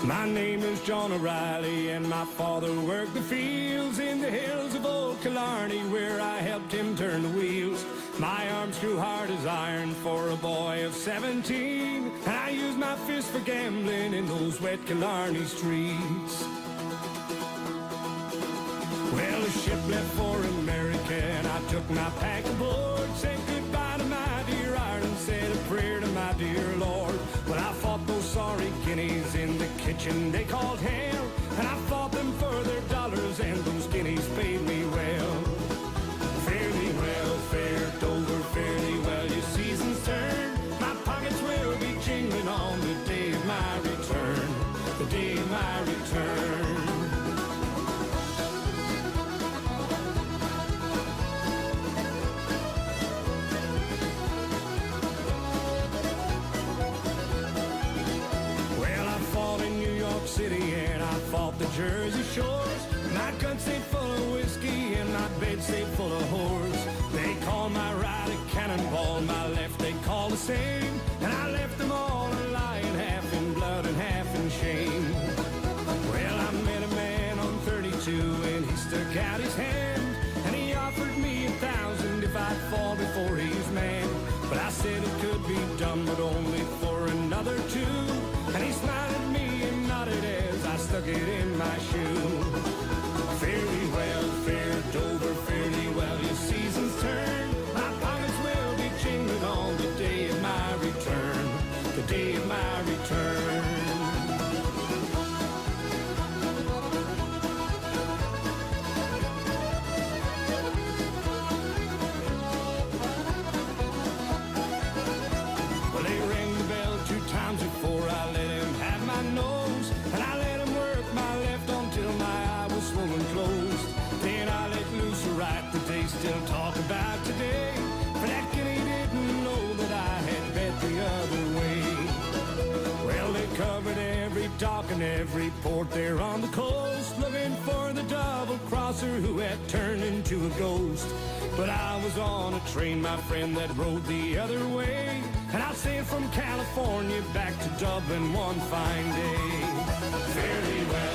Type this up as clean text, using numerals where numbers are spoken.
My name is John O'Reilly, and my father worked the fields in the hills of old Killarney, where I helped him turn the wheels. My arms grew hard as iron for a boy of 17, and I used my fist for gambling in those wet Killarney streets. Well, the ship left for America, and I took my pack aboard, said goodbye to my dear Ireland, said a prayer to my dear Lord. Well, I fought those sorry guineas in the kitchen they called hell, and I fought them for their dollars, and those guineas paid me well. Fairly well, fared over fairly well, your season's turn. My pockets will be jingling on the day of my return, the day of my return. City, and I fought the Jersey shores. My guns they full of whiskey, and my beds they full of whores. They call my right a cannonball, my left they call the same, and I left them all a lying, half in blood and half in shame. Well, I met a man on 32, and he stuck out his hand, and he offered me 1,000 if I'd fall before he's man. But I said it could be done, but only for another two. And he smiled at me and nodded as I stuck it in my shoe. Fairly well, fared over fairly well, your season's turn. My pockets will be jingling on the day of my return, the day of my return. Before I let him have my nose, and I let him work my left until my eye was swollen closed. Then I let loose a right that they still talk about today, for that guinea didn't know that I had bet the other way. Well, they covered every dock and every port there on the coast, looking for the double-crosser who had turned into a ghost. But I was on a train, my friend, that rode the other way, and I sailed from California back to Dublin one fine day. Fairly well.